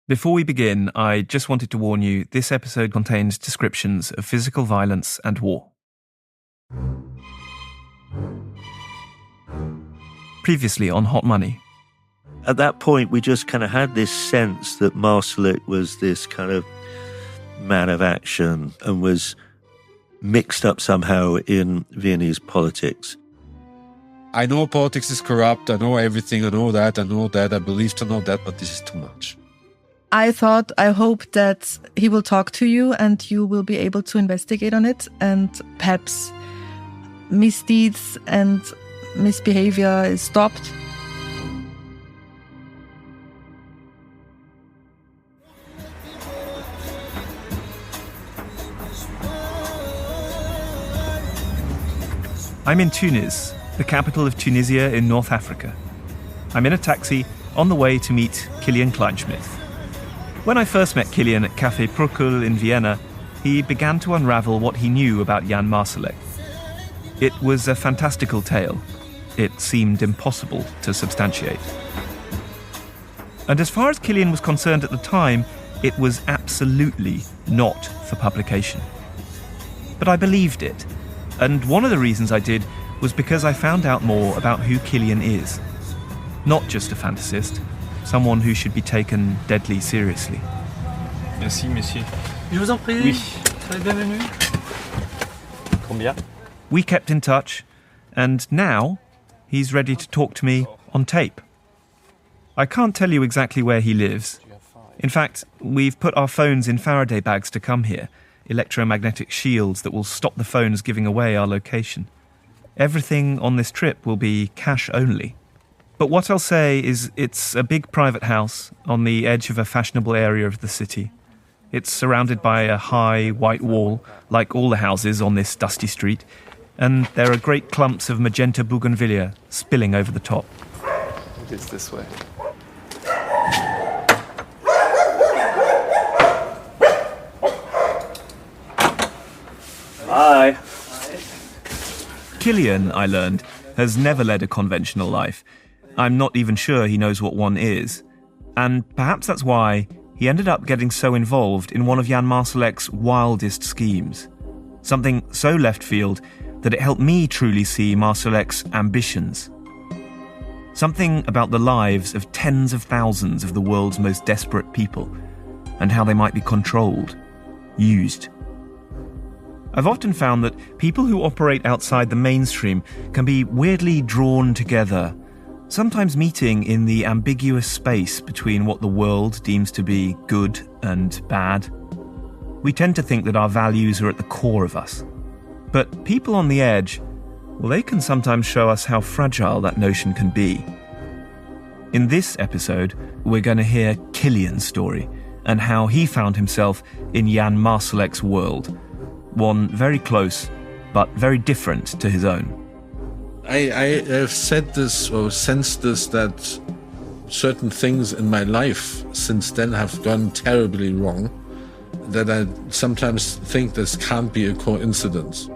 Before we begin, I just wanted to warn you, this episode contains descriptions of physical violence and war. Previously on Hot Money. At that point, we just kind of had this sense that Marsalek was this kind of man of action and was mixed up somehow in Viennese politics. I know politics is corrupt, I know everything, I know that, I believe to know that, but this is too much. I hope that he will talk to you and you will be able to investigate on it, and perhaps misdeeds and misbehavior is stopped. I'm in Tunis, the capital of Tunisia in North Africa. I'm in a taxi on the way to meet Kilian Kleinschmidt. When I first met Kilian at Café Procul in Vienna, he began to unravel what he knew about Jan Marsalek. It was a fantastical tale. It seemed impossible to substantiate. And as far as Kilian was concerned at the time, it was absolutely not for publication. But I believed it. And one of the reasons I did was because I found out more about who Kilian is. Not just a fantasist, someone who should be taken deadly seriously. Merci, monsieur. Je vous en prie. Oui. Soyez bienvenue. Combien? We kept in touch, and now he's ready to talk to me on tape. I can't tell you exactly where he lives. In fact, we've put our phones in Faraday bags to come here, electromagnetic shields that will stop the phones giving away our location. Everything on this trip will be cash only. But what I'll say is it's a big private house on the edge of a fashionable area of the city. It's surrounded by a high white wall, like all the houses on this dusty street, and there are great clumps of magenta bougainvillea spilling over the top. It's this way. Hi. Kilian, I learned, has never led a conventional life. I'm not even sure he knows what one is. And perhaps that's why he ended up getting so involved in one of Jan Marsalek's wildest schemes. Something so left field that it helped me truly see Marsalek's ambitions. Something about the lives of tens of thousands of the world's most desperate people and how they might be controlled, used. I've often found that people who operate outside the mainstream can be weirdly drawn together, sometimes meeting in the ambiguous space between what the world deems to be good and bad. We tend to think that our values are at the core of us. But people on the edge, well, they can sometimes show us how fragile that notion can be. In this episode, we're going to hear Kilian's story and how he found himself in Jan Marsalek's world, one very close but very different to his own. I have said this or sensed this, that certain things in my life since then have gone terribly wrong, that I sometimes think this can't be a coincidence.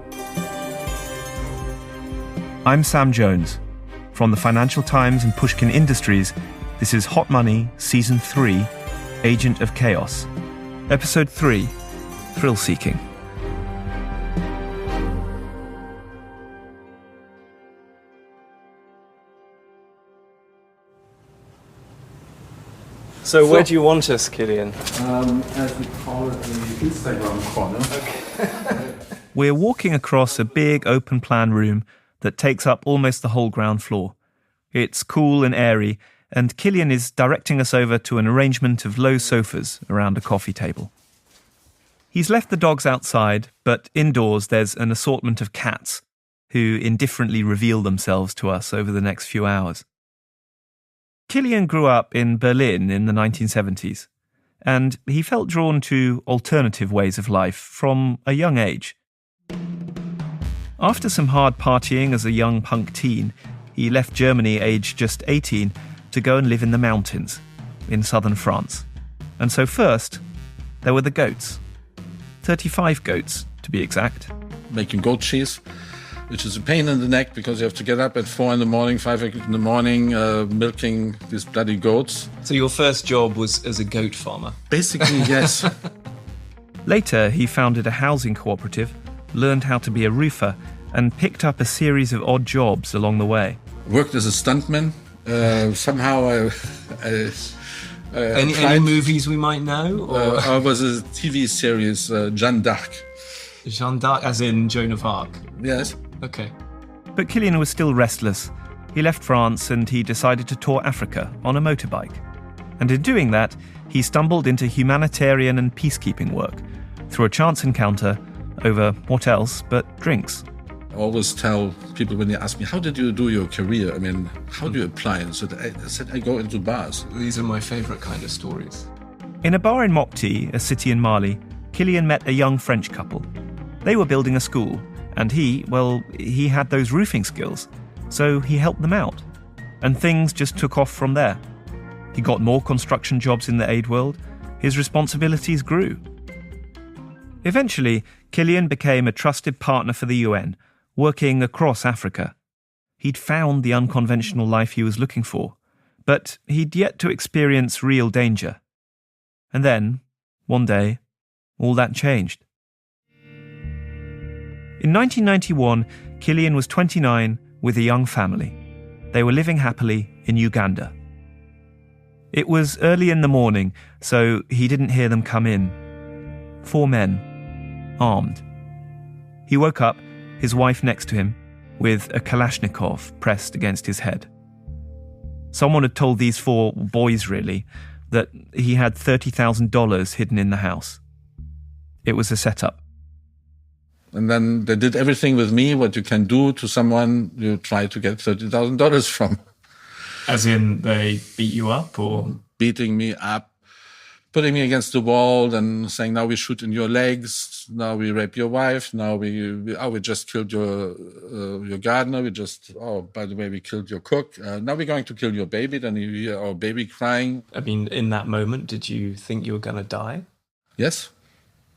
I'm Sam Jones. From the Financial Times and Pushkin Industries, this is Hot Money, Season 3, Agent of Chaos. Episode 3, Thrill Seeking. So where do you want us, Kilian? As we call it, the Instagram corner. We're walking across a big open-plan room that takes up almost the whole ground floor. It's cool and airy, and Kilian is directing us over to an arrangement of low sofas around a coffee table. He's left the dogs outside, but indoors there's an assortment of cats who indifferently reveal themselves to us over the next few hours. Kilian grew up in Berlin in the 1970s, and he felt drawn to alternative ways of life from a young age. After some hard partying as a young punk teen, he left Germany aged just 18 to go and live in the mountains in southern France. And so first, there were the goats. 35 goats, to be exact. Making goat cheese. which is a pain in the neck because you have to get up at 4 in the morning, 5 in the morning, milking these bloody goats. So your first job was as a goat farmer? Basically, yes. Later, he founded a housing cooperative, learned how to be a roofer, and picked up a series of odd jobs along the way. Worked as a stuntman. Somehow any movies we might know? Or? It was a TV series, Jeanne d'Arc. Jeanne d'Arc, as in Joan of Arc? Yes. Okay. But Kilian was still restless. He left France and he decided to tour Africa on a motorbike. And in doing that, he stumbled into humanitarian and peacekeeping work through a chance encounter over what else but drinks. I always tell people when they ask me, how did you do your career? I mean, how do you apply? And so I said, I go into bars. These are my favourite kind of stories. In a bar in Mopti, a city in Mali, Kilian met a young French couple. They were building a school, and he had those roofing skills, so he helped them out. And things just took off from there. He got more construction jobs in the aid world. His responsibilities grew. Eventually, Kilian became a trusted partner for the UN, working across Africa. He'd found the unconventional life he was looking for, but he'd yet to experience real danger. And then, one day, all that changed. In 1991, Kilian was 29 with a young family. They were living happily in Uganda. It was early in the morning, so he didn't hear them come in. 4 men, armed. He woke up, his wife next to him, with a Kalashnikov pressed against his head. Someone had told these 4 boys, really, that he had $30,000 hidden in the house. It was a setup. And then they did everything with me, what you can do to someone you try to get $30,000 from. As in, they beat you up, or? Beating me up, putting me against the wall and saying, now we shoot in your legs, now we rape your wife, now we just killed your gardener, by the way, we killed your cook, now we're going to kill your baby, then you hear our baby crying. I mean, in that moment, did you think you were going to die? Yes.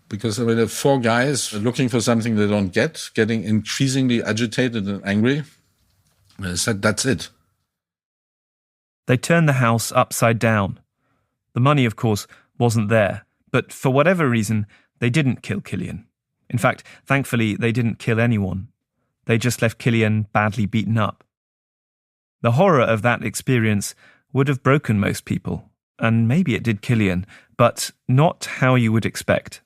Because there are 4 guys looking for something they don't get, getting increasingly agitated and angry. And I said, that's it. They turned the house upside down. The money, of course, wasn't there, but for whatever reason, they didn't kill Kilian. In fact, thankfully, they didn't kill anyone. They just left Kilian badly beaten up. The horror of that experience would have broken most people, and maybe it did Kilian, but not how you would expect.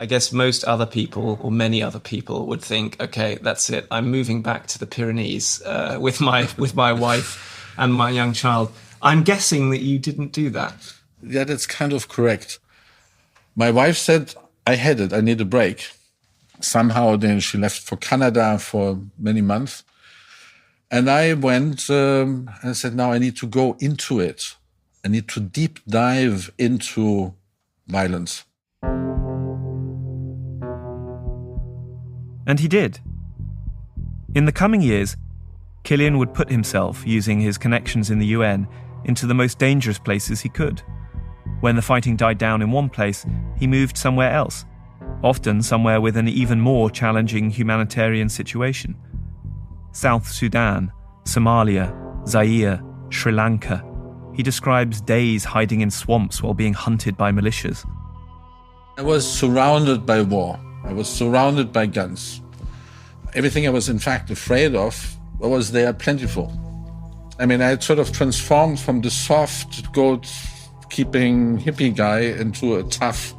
I guess most other people, or many other people, would think, okay, that's it. I'm moving back to the Pyrenees with my wife and my young child. I'm guessing that you didn't do that. Yeah, that's kind of correct. My wife said, I had it, I need a break. Somehow then she left for Canada for many months. And I went and said, now I need to go into it. I need to deep dive into violence. And he did. In the coming years, Kilian would put himself, using his connections in the UN, into the most dangerous places he could. When the fighting died down in one place, he moved somewhere else, often somewhere with an even more challenging humanitarian situation. South Sudan, Somalia, Zaire, Sri Lanka. He describes days hiding in swamps while being hunted by militias. I was surrounded by war. I was surrounded by guns. Everything I was in fact afraid of was there plentiful. I mean, I had sort of transformed from the soft goat-keeping hippie guy into a tough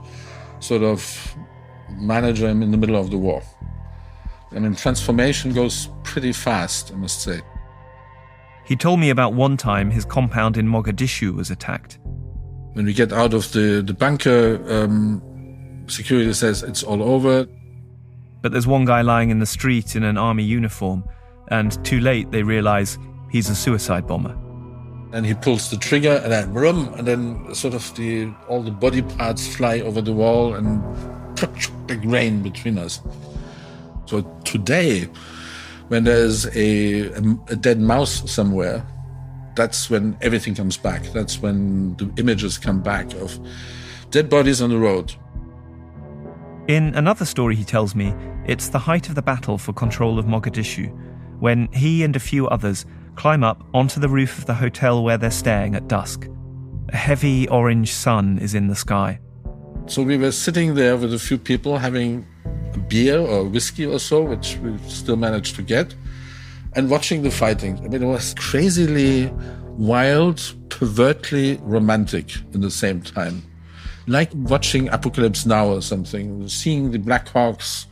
sort of manager in the middle of the war. I mean, transformation goes pretty fast, I must say. He told me about one time his compound in Mogadishu was attacked. When we get out of the bunker, security says it's all over. But there's one guy lying in the street in an army uniform, and too late they realize he's a suicide bomber. And he pulls the trigger, and then vroom, and then sort of all the body parts fly over the wall and like rain between us. So today, when there's a dead mouse somewhere, that's when everything comes back. That's when the images come back of dead bodies on the road. In another story he tells me, It's the height of the battle for control of Mogadishu, when he and a few others climb up onto the roof of the hotel where they're staying at dusk. A heavy orange sun is in the sky. So we were sitting there with a few people having a beer or whiskey or so, which we still managed to get, and watching the fighting. I mean, it was crazily wild, pervertly romantic in the same time. Like watching Apocalypse Now or something, seeing the Black Hawks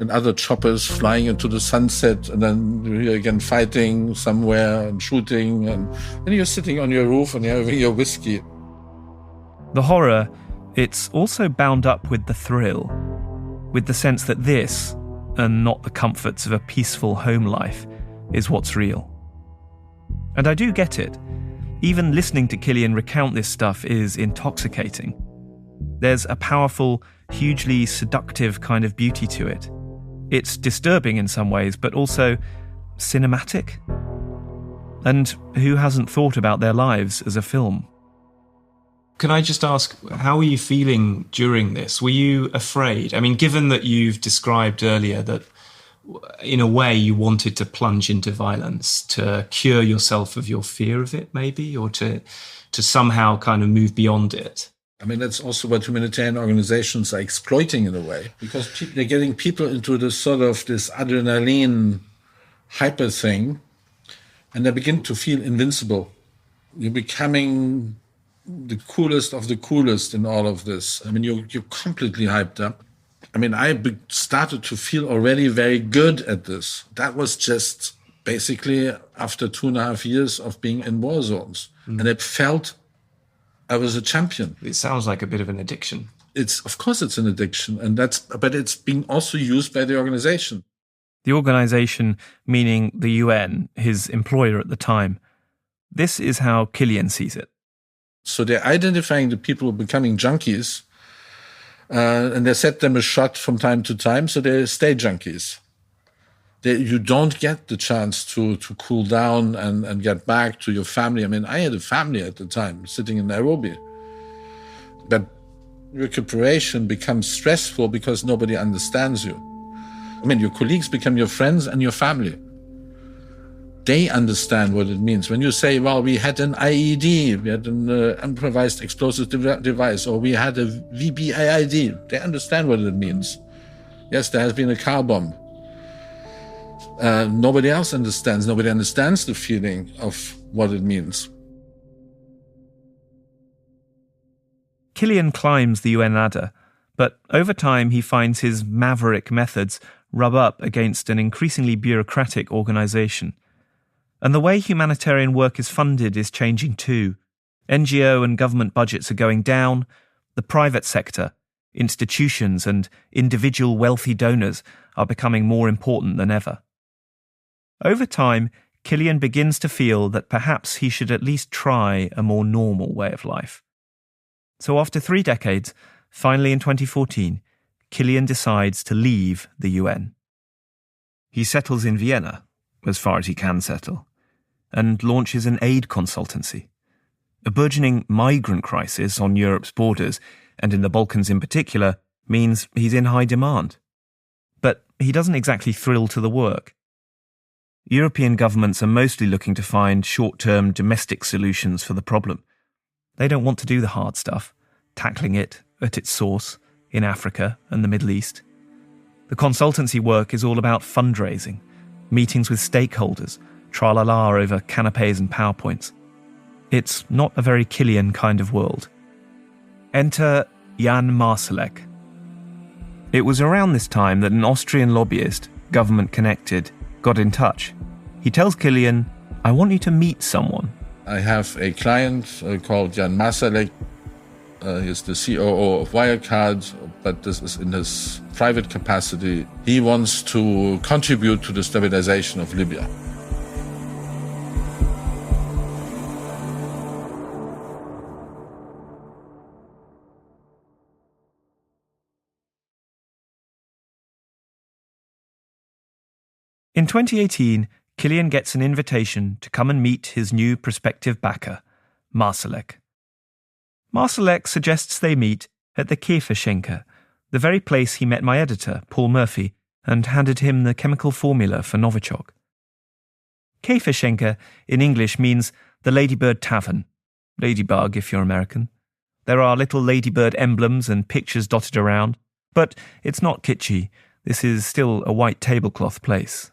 and other choppers flying into the sunset, and then you're again fighting somewhere and shooting, and then you're sitting on your roof and you're having your whiskey. The horror, it's also bound up with the thrill, with the sense that this, and not the comforts of a peaceful home life, is what's real. And I do get it. Even listening to Kilian recount this stuff is intoxicating. There's a powerful, hugely seductive kind of beauty to it. It's disturbing in some ways, but also cinematic. And who hasn't thought about their lives as a film? Can I just ask, how were you feeling during this? Were you afraid? I mean, given that you've described earlier that in a way you wanted to plunge into violence, to cure yourself of your fear of it, maybe, or to somehow kind of move beyond it. I mean, that's also what humanitarian organizations are exploiting in a way, because they're getting people into this sort of this adrenaline hyper thing, and they begin to feel invincible. You're becoming the coolest of the coolest in all of this. I mean, you're completely hyped up. I mean, started to feel already very good at this. That was just basically after 2.5 years of being in war zones. And it felt I was a champion. It sounds like a bit of an addiction. Of course it's an addiction, but it's being also used by the organization. The organization, meaning the UN, his employer at the time. This is how Kilian sees it. So they're identifying the people who are becoming junkies, and they set them a shot from time to time, so they stay junkies. You don't get the chance to cool down and get back to your family. I mean, I had a family at the time, sitting in Nairobi. But recuperation becomes stressful because nobody understands you. I mean, your colleagues become your friends and your family. They understand what it means. When you say, well, we had an IED, we had an improvised explosive device, or we had a VBIID, they understand what it means. Yes, there has been a car bomb. Nobody else understands. Nobody understands the feeling of what it means. Kilian climbs the UN ladder, but over time he finds his maverick methods rub up against an increasingly bureaucratic organisation. And the way humanitarian work is funded is changing too. NGO and government budgets are going down. The private sector, institutions and individual wealthy donors are becoming more important than ever. Over time, Kilian begins to feel that perhaps he should at least try a more normal way of life. So after 3 decades, finally in 2014, Kilian decides to leave the UN. He settles in Vienna, as far as he can settle, and launches an aid consultancy. A burgeoning migrant crisis on Europe's borders, and in the Balkans in particular, means he's in high demand. But he doesn't exactly thrill to the work. European governments are mostly looking to find short-term domestic solutions for the problem. They don't want to do the hard stuff, tackling it at its source in Africa and the Middle East. The consultancy work is all about fundraising, meetings with stakeholders, tra-la-la over canapes and PowerPoints. It's not a very Kilian kind of world. Enter Jan Marsalek. It was around this time that an Austrian lobbyist, government-connected, got in touch. He tells Kilian, I want you to meet someone. I have a client called Jan Marsalek. He's the COO of Wirecard, but this is in his private capacity. He wants to contribute to the stabilization of Libya. In 2018, Kilian gets an invitation to come and meet his new prospective backer, Marsalek. Marsalek suggests they meet at the Käferschenke, the very place he met my editor, Paul Murphy, and handed him the chemical formula for Novichok. Käferschenke in English means the Ladybird Tavern. Ladybug if you're American. There are little ladybird emblems and pictures dotted around, but it's not kitschy. This is still a white tablecloth place.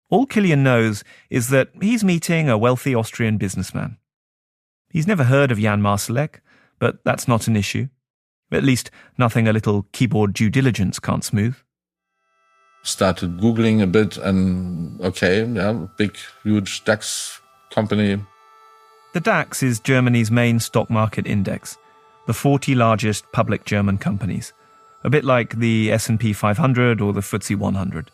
All Kilian knows is that he's meeting a wealthy Austrian businessman. He's never heard of Jan Marsalek, but that's not an issue. At least nothing a little keyboard due diligence can't smooth. Started Googling a bit and, okay, yeah, big, huge DAX company. The DAX is Germany's main stock market index, the 40 largest public German companies, a bit like the S&P 500 or the FTSE 100.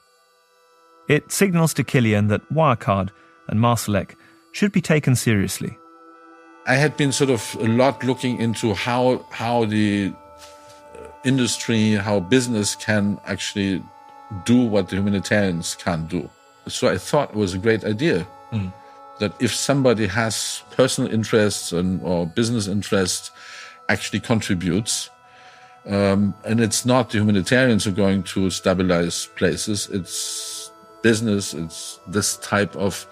It signals to Kilian that Wirecard and Marsalek should be taken seriously. I had been sort of a lot looking into how the industry, how business can actually do what the humanitarians can't do. So I thought it was a great idea that if somebody has personal interests or business interests, actually contributes, and it's not the humanitarians who are going to stabilize places, it's business, it's this type of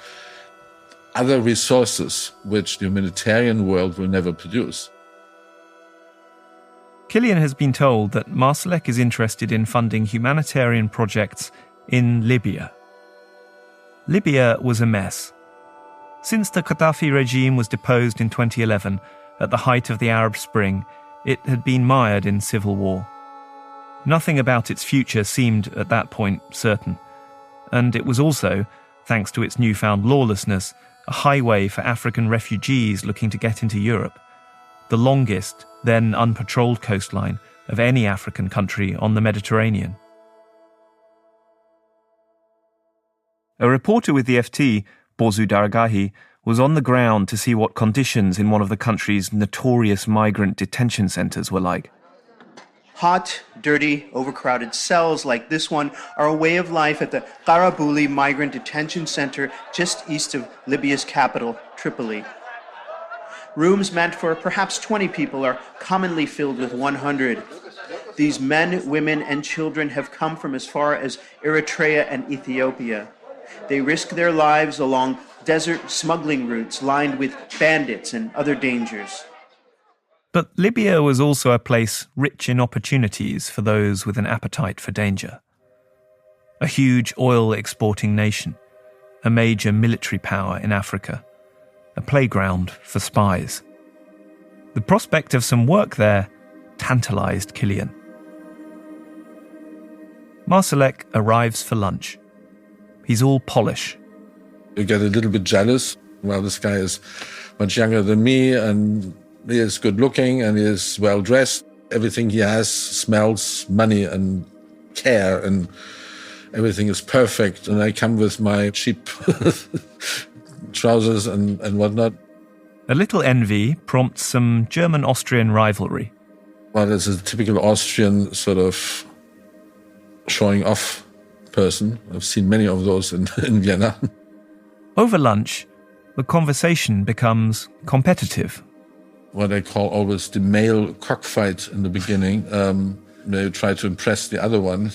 other resources which the humanitarian world will never produce. Kilian has been told that Marsalek is interested in funding humanitarian projects in Libya. Libya was a mess. Since the Gaddafi regime was deposed in 2011, at the height of the Arab Spring, it had been mired in civil war. Nothing about its future seemed, at that point, certain. And it was also, thanks to its newfound lawlessness, a highway for African refugees looking to get into Europe, the longest, then unpatrolled coastline of any African country on the Mediterranean. A reporter with the FT, Bozu Daragahi, was on the ground to see what conditions in one of the country's notorious migrant detention centres were like. Hot, dirty, overcrowded cells like this one are a way of life at the Qarabuli Migrant Detention Center just east of Libya's capital, Tripoli. Rooms meant for perhaps 20 people are commonly filled with 100. These men, women, and children have come from as far as Eritrea and Ethiopia. They risk their lives along desert smuggling routes lined with bandits and other dangers. But Libya was also a place rich in opportunities for those with an appetite for danger. A huge oil-exporting nation, a major military power in Africa, a playground for spies. The prospect of some work there tantalized Kilian. Marsalek arrives for lunch. He's all polish. You get a little bit jealous. Well, this guy is much younger than me, and he is good looking, and he is well dressed. Everything he has smells money and care, and everything is perfect. And I come with my cheap trousers and whatnot. A little envy prompts some German-Austrian rivalry. Well, it's a typical Austrian sort of showing off person. I've seen many of those in Vienna. Over lunch, the conversation becomes competitive. What I call always the male cockfight in the beginning. They try to impress the other one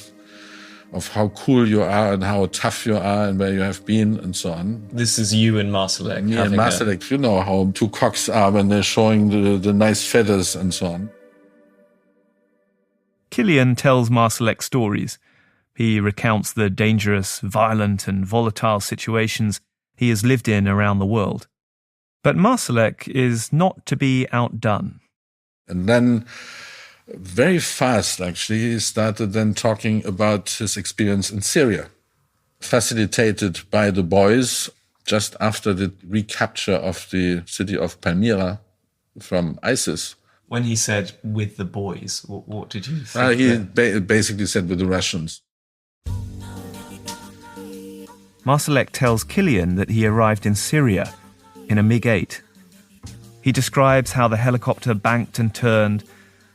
of how cool you are and how tough you are and where you have been and so on. This is you and Marsalek. Me and Marsalek, you know how two cocks are when they're showing the nice feathers and so on. Kilian tells Marsalek stories. He recounts the dangerous, violent and volatile situations he has lived in around the world. But Marsalek is not to be outdone. And then, very fast actually, he started then talking about his experience in Syria, facilitated by the boys just after the recapture of the city of Palmyra from ISIS. When he said with the boys, what did you think? He basically said with the Russians. Marsalek tells Kilian that he arrived in Syria in a MiG-8. He describes how the helicopter banked and turned,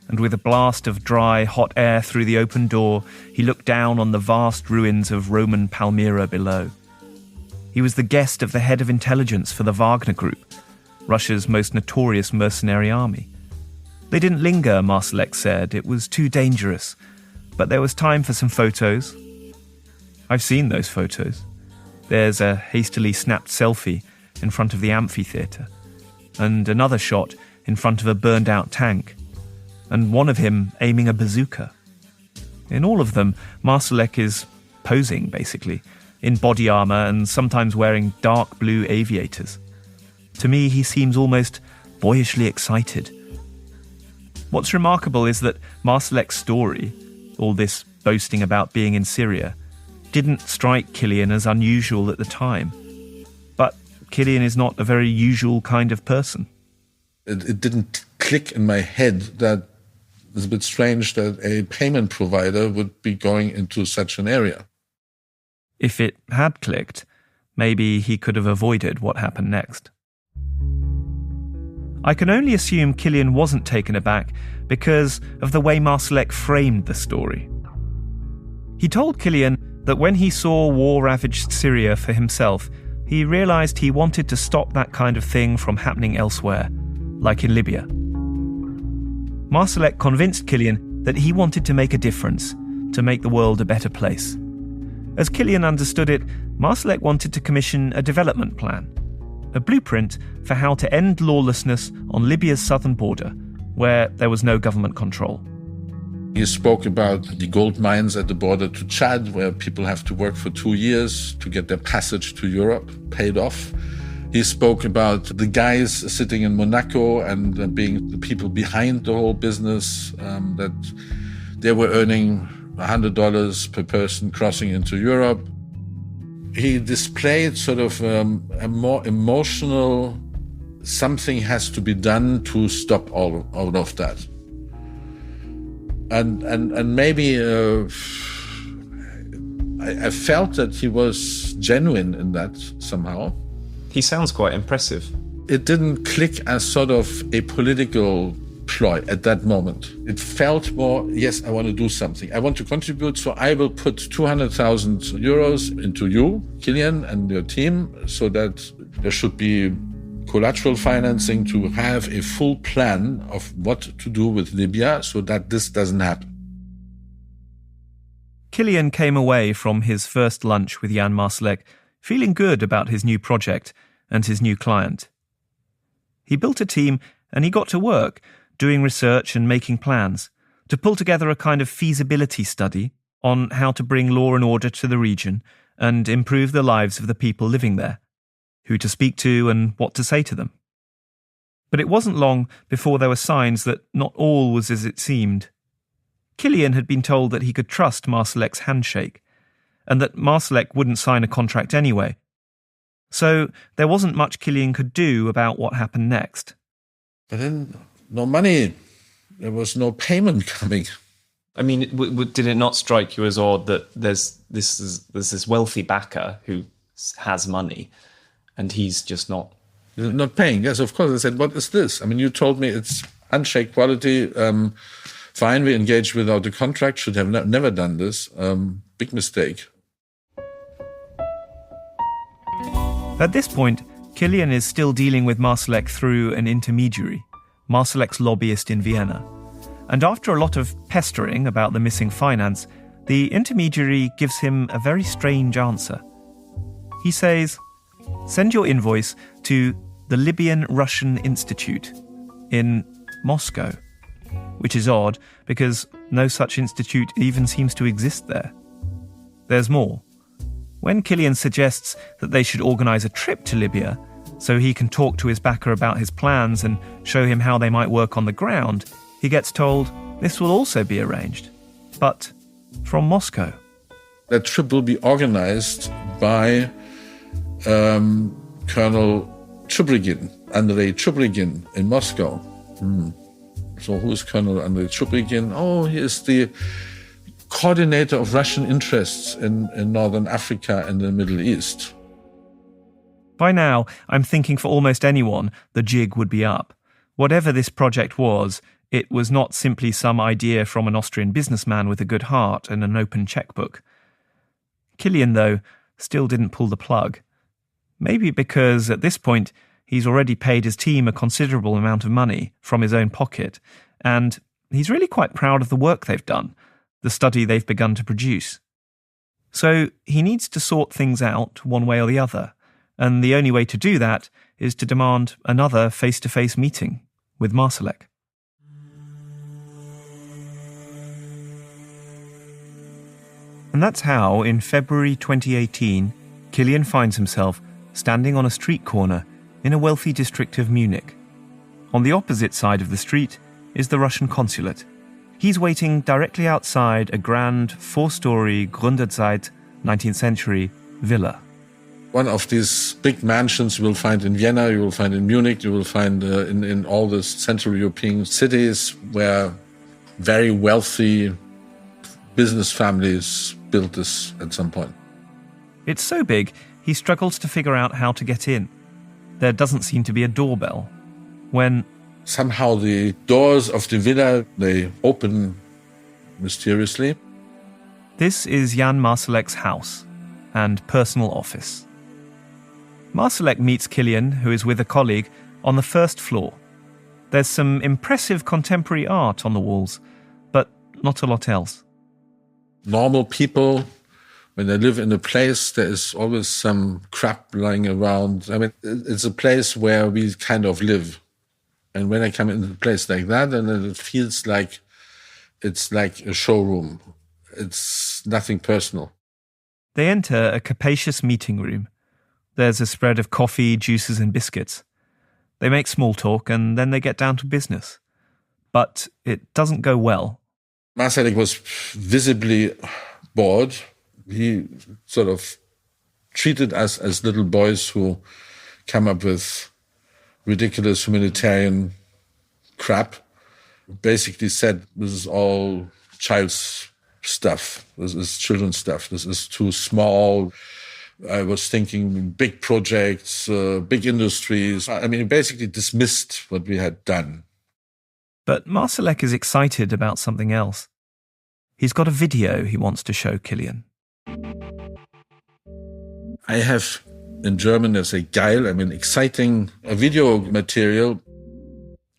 and with a blast of dry, hot air through the open door, he looked down on the vast ruins of Roman Palmyra below. He was the guest of the head of intelligence for the Wagner Group, Russia's most notorious mercenary army. They didn't linger, Marsalek said. It was too dangerous. But there was time for some photos. I've seen those photos. There's a hastily snapped selfie in front of the amphitheatre, and another shot in front of a burned-out tank, and one of him aiming a bazooka. In all of them, Marsalek is posing, basically, in body armour and sometimes wearing dark blue aviators. To me, he seems almost boyishly excited. What's remarkable is that Marsalek's story, all this boasting about being in Syria, didn't strike Kilian as unusual at the time. But Kilian is not a very usual kind of person. It didn't click in my head that it's a bit strange that a payment provider would be going into such an area. If it had clicked, maybe he could have avoided what happened next. I can only assume Kilian wasn't taken aback because of the way Marsalek framed the story. He told Kilian that when he saw war-ravaged Syria for himself, he realised he wanted to stop that kind of thing from happening elsewhere, like in Libya. Marsalek convinced Kilian that he wanted to make a difference, to make the world a better place. As Kilian understood it, Marsalek wanted to commission a development plan, a blueprint for how to end lawlessness on Libya's southern border, where there was no government control. He spoke about the gold mines at the border to Chad, where people have to work for 2 years to get their passage to Europe paid off. He spoke about the guys sitting in Monaco and being the people behind the whole business, that they were earning $100 per person crossing into Europe. He displayed sort of a more emotional, something has to be done to stop all of that. And maybe I felt that he was genuine in that somehow. He sounds quite impressive. It didn't click as sort of a political ploy at that moment. It felt more, yes, I want to do something. I want to contribute, so I will put 200,000 euros into you, Kilian, and your team, so that there should be collateral financing to have a full plan of what to do with Libya so that this doesn't happen. Kilian came away from his first lunch with Jan Marsalek feeling good about his new project and his new client. He built a team and he got to work, doing research and making plans, to pull together a kind of feasibility study on how to bring law and order to the region and improve the lives of the people living there, who to speak to and what to say to them. But it wasn't long before there were signs that not all was as it seemed. Kilian had been told that he could trust Marsalek's handshake, and that Marsalek wouldn't sign a contract anyway. So there wasn't much Kilian could do about what happened next. But then, no money. There was no payment coming. I mean, did it not strike you as odd that there's this wealthy backer who has money, and he's just not paying? Yes, of course. I said, what is this? I mean, you told me it's handshake quality. Fine, we engaged without a contract. Should have never done this. Big mistake. At this point, Kilian is still dealing with Marsalek through an intermediary, Marsalek's lobbyist in Vienna. And after a lot of pestering about the missing finance, the intermediary gives him a very strange answer. He says, send your invoice to the Libyan Russian Institute in Moscow, which is odd because no such institute even seems to exist there. There's more. When Kilian suggests that they should organise a trip to Libya so he can talk to his backer about his plans and show him how they might work on the ground, he gets told this will also be arranged, but from Moscow. That trip will be organised by Colonel Chubrigin, Andrei Chubrigin in Moscow. So who is Colonel Andrei Chubrigin? Oh, he is the coordinator of Russian interests in Northern Africa and the Middle East. By now, I'm thinking for almost anyone, the jig would be up. Whatever this project was, it was not simply some idea from an Austrian businessman with a good heart and an open checkbook. Kilian, though, still didn't pull the plug. Maybe because, at this point, he's already paid his team a considerable amount of money from his own pocket, and he's really quite proud of the work they've done. the study they've begun to produce. So he needs to sort things out one way or the other, and the only way to do that is to demand another face-to-face meeting with Marsalek. And that's how, in February 2018, Kilian finds himself standing on a street corner in a wealthy district of Munich. On the opposite side of the street is the Russian consulate. He's waiting directly outside a grand 4-story Gründerzeit 19th century villa. One of these big mansions you will find in Vienna, you will find in Munich, you will find in all the Central European cities where very wealthy business families built this at some point. It's so big, he struggles to figure out how to get in. There doesn't seem to be a doorbell. When somehow the doors of the villa, they open mysteriously. This is Jan Marsalek's house and personal office. Marsalek meets Kilian, who is with a colleague, on the first floor. There's some impressive contemporary art on the walls, but not a lot else. Normal people, when they live in a place, there is always some crap lying around. I mean, it's a place where we kind of live. And when I come into a place like that, then it feels like it's like a showroom. It's nothing personal. They enter a capacious meeting room. There's a spread of coffee, juices and biscuits. They make small talk and then they get down to business. But it doesn't go well. Marsalek was visibly bored. He sort of treated us as little boys who come up with ridiculous humanitarian crap. Basically said, this is all child's stuff. This is children's stuff. This is too small. I was thinking big projects, big industries. I mean, he basically dismissed what we had done. But Marsalek is excited about something else. He's got a video he wants to show Kilian. I have, in German, they say geil, I mean exciting, a video material.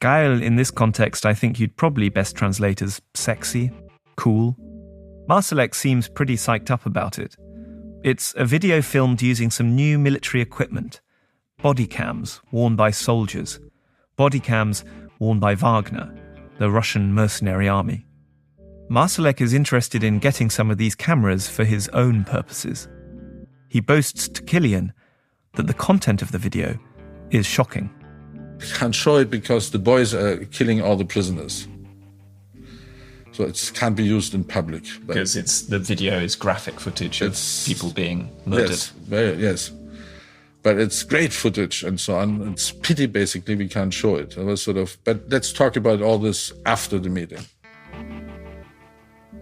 Geil, in this context, I think you'd probably best translate as sexy, cool. Marsalek seems pretty psyched up about it. It's a video filmed using some new military equipment. Body cams worn by soldiers. Body cams worn by Wagner, the Russian mercenary army. Marsalek is interested in getting some of these cameras for his own purposes. He boasts to Kilian that the content of the video is shocking. I can't show it because the boys are killing all the prisoners. So it can't be used in public. Because the video is graphic footage of people being murdered. Yes. But it's great footage and so on. It's pity, basically, we can't show it. But let's talk about all this after the meeting.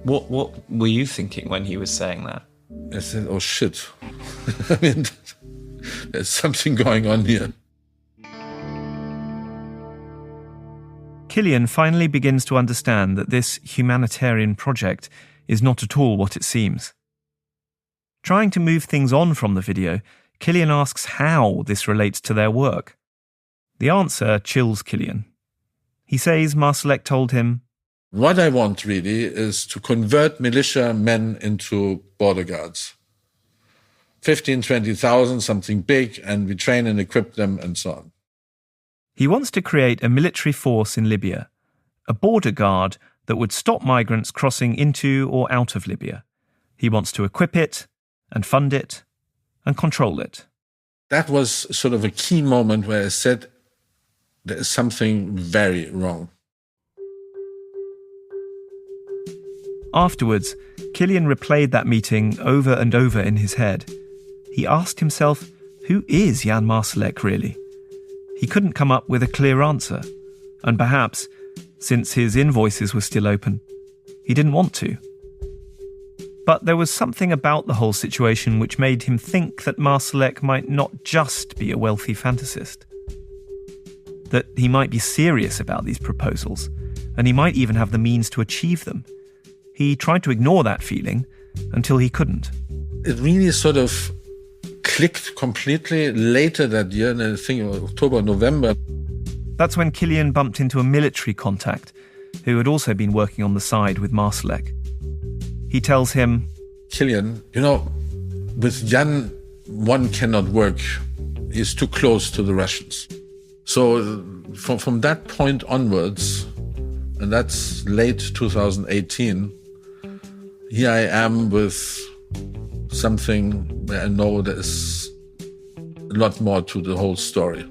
What were you thinking when he was saying that? I said, oh shit. I mean, there's something going on here. Kilian finally begins to understand that this humanitarian project is not at all what it seems. Trying to move things on from the video, Kilian asks how this relates to their work. The answer chills Kilian. He says Marsalek told him, what I want really is to convert militia men into border guards. 15,000, 20,000, something big, and we train and equip them and so on. He wants to create a military force in Libya, a border guard that would stop migrants crossing into or out of Libya. He wants to equip it and fund it and control it. That was sort of a key moment where I said, there is something very wrong. Afterwards, Kilian replayed that meeting over and over in his head. He asked himself, who is Jan Marsalek really? He couldn't come up with a clear answer, and perhaps, since his invoices were still open, he didn't want to. But there was something about the whole situation which made him think that Marsalek might not just be a wealthy fantasist. That he might be serious about these proposals, and he might even have the means to achieve them. He tried to ignore that feeling until he couldn't. It really sort of clicked completely later that year, I think October, November. That's when Kilian bumped into a military contact who had also been working on the side with Marsalek. He tells him, Kilian, with Jan, one cannot work. He's too close to the Russians. So from that point onwards, and that's late 2018, here I am with something where I know there's a lot more to the whole story.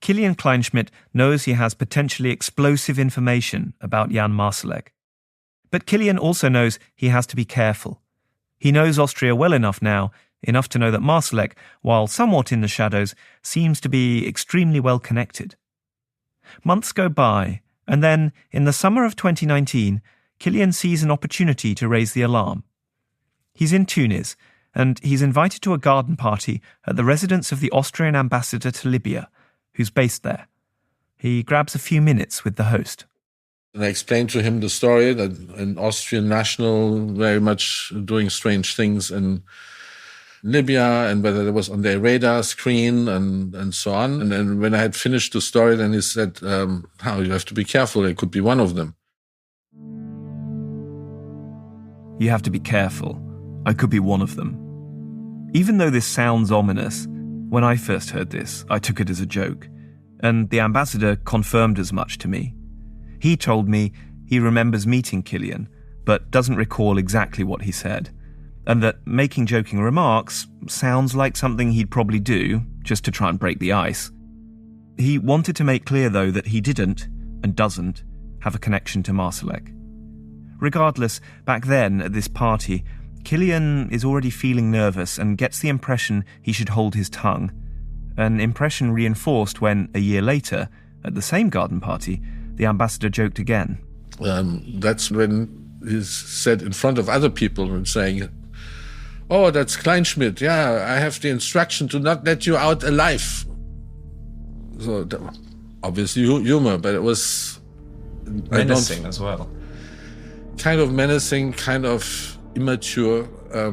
Kilian Kleinschmidt knows he has potentially explosive information about Jan Marsalek. But Kilian also knows he has to be careful. He knows Austria well enough now, enough to know that Marsalek, while somewhat in the shadows, seems to be extremely well connected. Months go by, and then, in the summer of 2019, Kilian sees an opportunity to raise the alarm. He's in Tunis, and he's invited to a garden party at the residence of the Austrian ambassador to Libya, who's based there. He grabs a few minutes with the host. And I explained to him the story that an Austrian national very much doing strange things in Libya and whether it was on their radar screen and so on. And then when I had finished the story, then he said, you have to be careful. It could be one of them. You have to be careful. I could be one of them. Even though this sounds ominous, when I first heard this, I took it as a joke, and the ambassador confirmed as much to me. He told me he remembers meeting Kilian, but doesn't recall exactly what he said, and that making joking remarks sounds like something he'd probably do, just to try and break the ice. He wanted to make clear, though, that he didn't, and doesn't, have a connection to Marsalek. Regardless, back then, at this party, Kilian is already feeling nervous and gets the impression he should hold his tongue, an impression reinforced when, a year later, at the same garden party, the ambassador joked again. That's when he's said in front of other people and saying, "Oh, that's Kleinschmidt. Yeah, I have the instruction to not let you out alive." So obviously humor, but it was menacing as well. Kind of menacing, kind of immature. I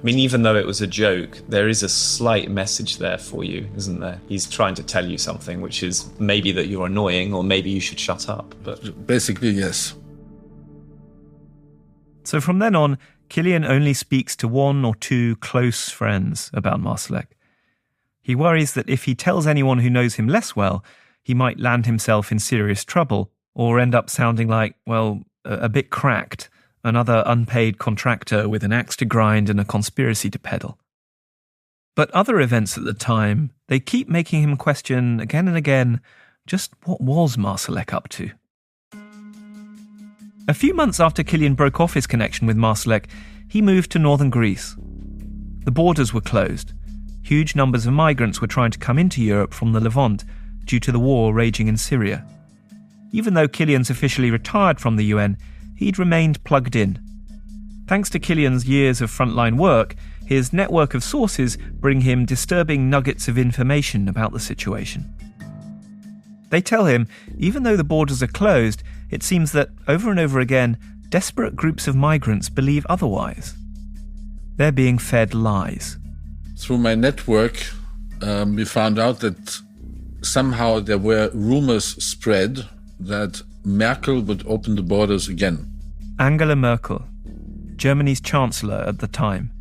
mean, even though it was a joke, there is a slight message there for you, isn't there? He's trying to tell you something, which is maybe that you're annoying or maybe you should shut up. But basically, yes. So from then on, Kilian only speaks to one or two close friends about Marsalek. He worries that if he tells anyone who knows him less well, he might land himself in serious trouble or end up sounding like, well, a bit cracked, another unpaid contractor with an axe to grind and a conspiracy to peddle. But other events at the time, they keep making him question again and again just what was Marsalek up to. A few months after Kilian broke off his connection with Marsalek, he moved to northern Greece. The borders were closed. Huge numbers of migrants were trying to come into Europe from the Levant due to the war raging in Syria. Even though Kilian's officially retired from the UN, he'd remained plugged in. Thanks to Kilian's years of frontline work, his network of sources bring him disturbing nuggets of information about the situation. They tell him, even though the borders are closed, it seems that, over and over again, desperate groups of migrants believe otherwise. They're being fed lies. Through my network, we found out that somehow there were rumors spread that Merkel would open the borders again. Angela Merkel, Germany's chancellor at the time.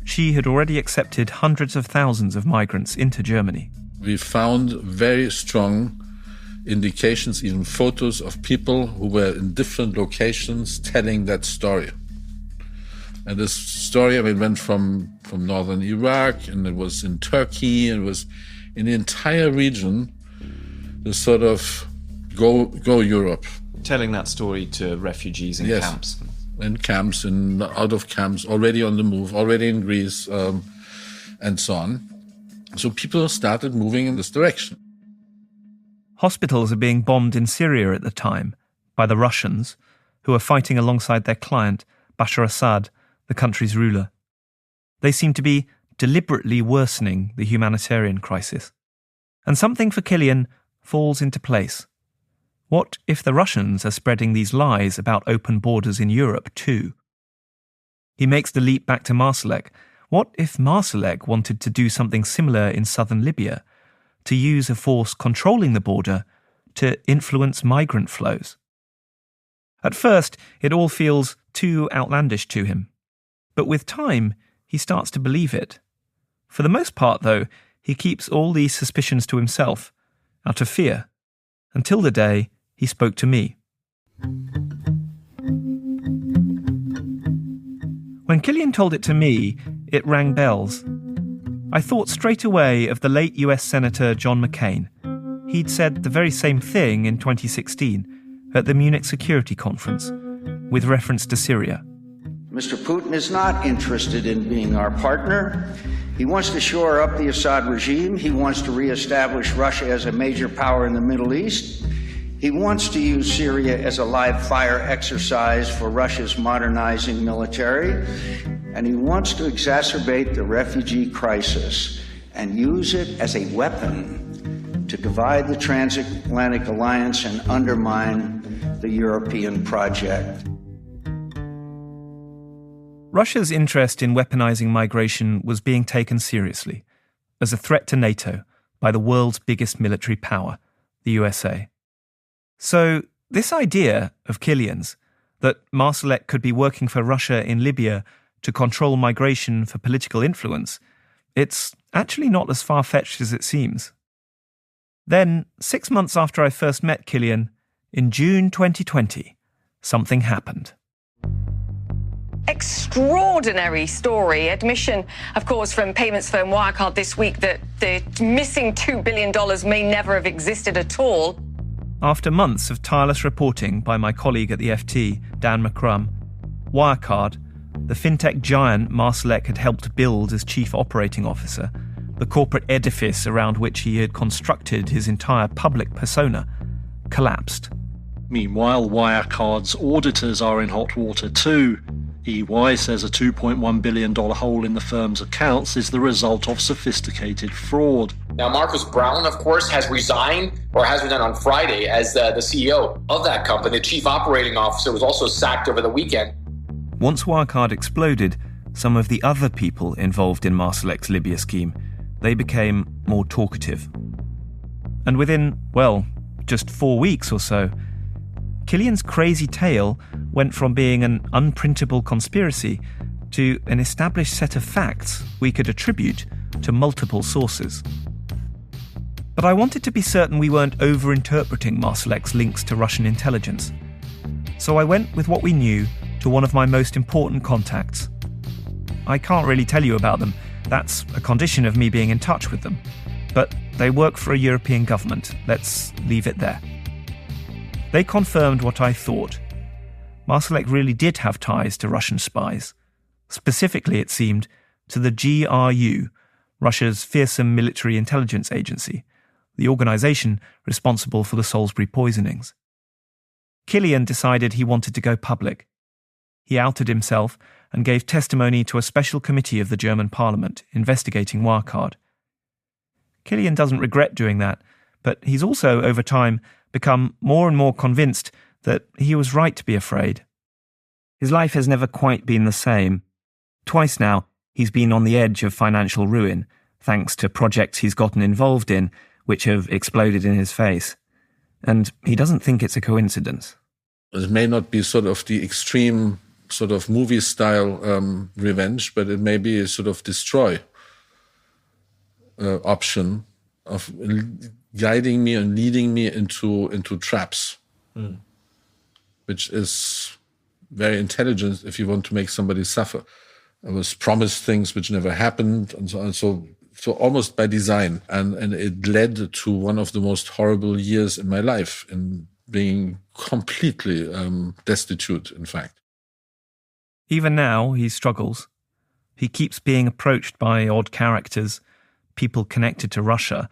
She had already accepted hundreds of thousands of migrants into Germany. We found very strong indications, even photos of people who were in different locations telling that story. And this story, went from northern Iraq, and it was in Turkey, and it was in the entire region, the sort of go Europe. Telling that story to refugees in camps. In camps, and out of camps, already on the move, already in Greece, and so on. So people started moving in this direction. Hospitals are being bombed in Syria at the time by the Russians, who are fighting alongside their client, Bashar Assad, the country's ruler. They seem to be deliberately worsening the humanitarian crisis. And something for Kilian falls into place. What if the Russians are spreading these lies about open borders in Europe too? He makes the leap back to Marsalek. What if Marsalek wanted to do something similar in southern Libya, to use a force controlling the border to influence migrant flows? At first, it all feels too outlandish to him. But with time, he starts to believe it. For the most part, though, he keeps all these suspicions to himself, out of fear, until the day he spoke to me. When Kilian told it to me, it rang bells. I thought straight away of the late US Senator John McCain. He'd said the very same thing in 2016 at the Munich Security Conference, with reference to Syria. Mr. Putin is not interested in being our partner. He wants to shore up the Assad regime. He wants to reestablish Russia as a major power in the Middle East. He wants to use Syria as a live fire exercise for Russia's modernizing military. And he wants to exacerbate the refugee crisis and use it as a weapon to divide the transatlantic alliance and undermine the European project. Russia's interest in weaponizing migration was being taken seriously as a threat to NATO by the world's biggest military power, the USA. So this idea of Kilian's, that Marsalek could be working for Russia in Libya to control migration for political influence, it's actually not as far-fetched as it seems. Then, 6 months after I first met Kilian, in June 2020, something happened. Extraordinary story. Admission, of course, from payments firm Wirecard this week that the missing $2 billion may never have existed at all. After months of tireless reporting by my colleague at the FT, Dan McCrum, Wirecard, the fintech giant Marsalek had helped build as chief operating officer, the corporate edifice around which he had constructed his entire public persona, collapsed. Meanwhile, Wirecard's auditors are in hot water too. EY says a $2.1 billion hole in the firm's accounts is the result of sophisticated fraud. Now, Marcus Brown, of course, has resigned, or has resigned on Friday, as the CEO of that company. The chief operating officer was also sacked over the weekend. Once Wirecard exploded, some of the other people involved in Marsalek's Libya scheme, they became more talkative. And within, just 4 weeks or so, Kilian's crazy tale went from being an unprintable conspiracy to an established set of facts we could attribute to multiple sources. But I wanted to be certain we weren't over-interpreting Marsalek's links to Russian intelligence. So I went with what we knew to one of my most important contacts. I can't really tell you about them. That's a condition of me being in touch with them. But they work for a European government. Let's leave it there. They confirmed what I thought. Marsalek really did have ties to Russian spies. Specifically, it seemed, to the GRU, Russia's fearsome military intelligence agency, the organisation responsible for the Salisbury poisonings. Kilian decided he wanted to go public. He outed himself and gave testimony to a special committee of the German parliament investigating Wirecard. Kilian doesn't regret doing that, but he's also, over time, become more and more convinced that he was right to be afraid. His life has never quite been the same. Twice now, he's been on the edge of financial ruin, thanks to projects he's gotten involved in, which have exploded in his face. And he doesn't think it's a coincidence. It may not be sort of the extreme sort of movie-style revenge, but it may be a sort of destroy option of guiding me and leading me into traps, which is very intelligent if you want to make somebody suffer. I was promised things which never happened, and so on. So almost by design, and it led to one of the most horrible years in my life, in being completely destitute, in fact. Even now, he struggles. He keeps being approached by odd characters, people connected to Russia,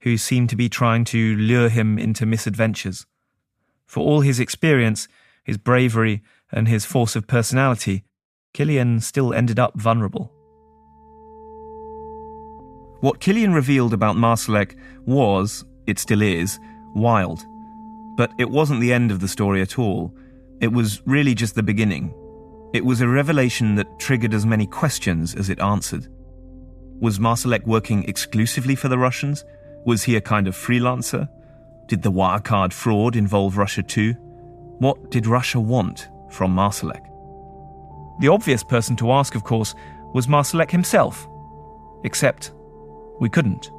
who seem to be trying to lure him into misadventures. For all his experience, his bravery, and his force of personality, Kilian still ended up vulnerable. What Kilian revealed about Marsalek was, it still is, wild. But it wasn't the end of the story at all. It was really just the beginning. It was a revelation that triggered as many questions as it answered. Was Marsalek working exclusively for the Russians? Was he a kind of freelancer? Did the Wirecard fraud involve Russia too? What did Russia want from Marsalek? The obvious person to ask, of course, was Marsalek himself. Except we couldn't.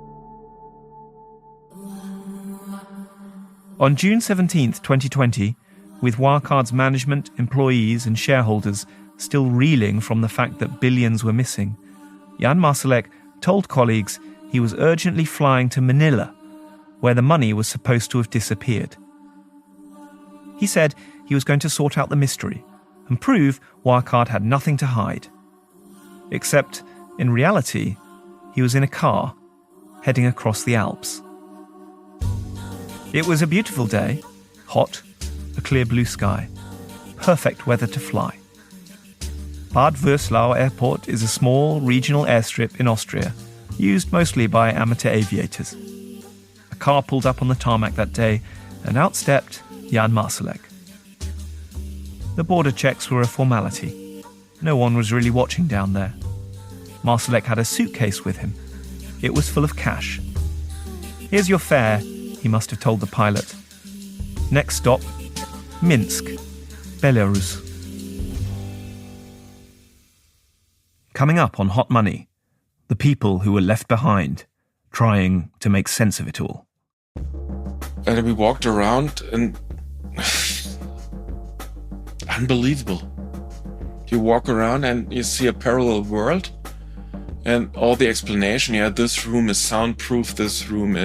On June 17th, 2020, with Wirecard's management, employees and shareholders still reeling from the fact that billions were missing, Jan Marsalek told colleagues he was urgently flying to Manila, where the money was supposed to have disappeared. He said he was going to sort out the mystery and prove Wirecard had nothing to hide. Except, in reality, he was in a car, heading across the Alps. It was a beautiful day, hot, a clear blue sky, perfect weather to fly. Bad Würzlau Airport is a small regional airstrip in Austria, used mostly by amateur aviators. A car pulled up on the tarmac that day, and out stepped Jan Marsalek. The border checks were a formality. No one was really watching down there. Marsalek had a suitcase with him. It was full of cash. "Here's your fare," he must have told the pilot. Next stop, Minsk, Belarus. Coming up on Hot Money, the people who were left behind, trying to make sense of it all. And we walked around and unbelievable. You walk around and you see a parallel world and all the explanation, this room is soundproof, this room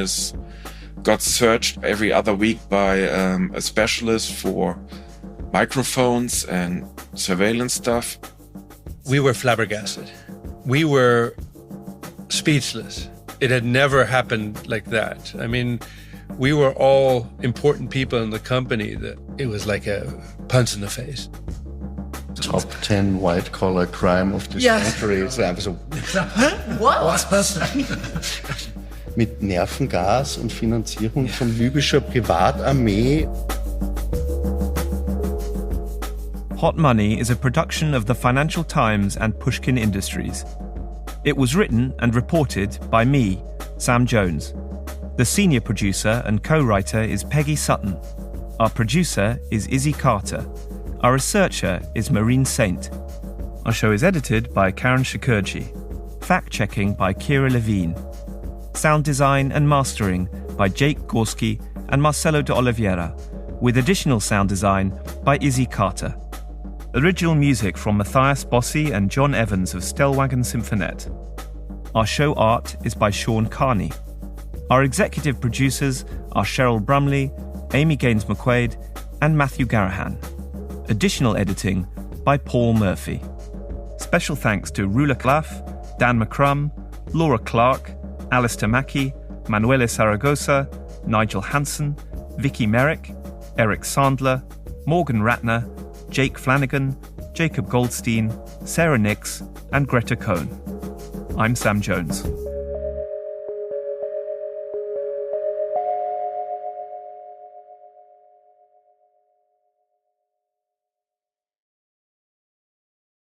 got searched every other week by a specialist for microphones and surveillance stuff. We were flabbergasted. We were speechless. It had never happened like that. I mean, we were all important people in the company that it was like a punch in the face. Top 10 white-collar crime of this century. Ist einfach so. What? Mit Nervengas und Finanzierung von libyscher Privatarmee. Hot Money is a production of the Financial Times and Pushkin Industries. It was written and reported by me, Sam Jones. The senior producer and co-writer is Peggy Sutton. Our producer is Izzy Carter. Our researcher is Marine Saint. Our show is edited by Karen Shakurji. Fact-checking by Kira Levine. Sound design and mastering by Jake Gorski and Marcelo de Oliveira, with additional sound design by Izzy Carter. Original music from Matthias Bossi and John Evans of Stellwagen Symphonette. Our show art is by Sean Carney. Our executive producers are Cheryl Brumley, Amy Gaines-McQuaid, and Matthew Garahan. Additional editing by Paul Murphy. Special thanks to Rula Klaff, Dan McCrum, Laura Clark, Alistair Mackey, Manuele Saragosa, Nigel Hansen, Vicky Merrick, Eric Sandler, Morgan Ratner, Jake Flanagan, Jacob Goldstein, Sarah Nix, and Greta Cohn. I'm Sam Jones.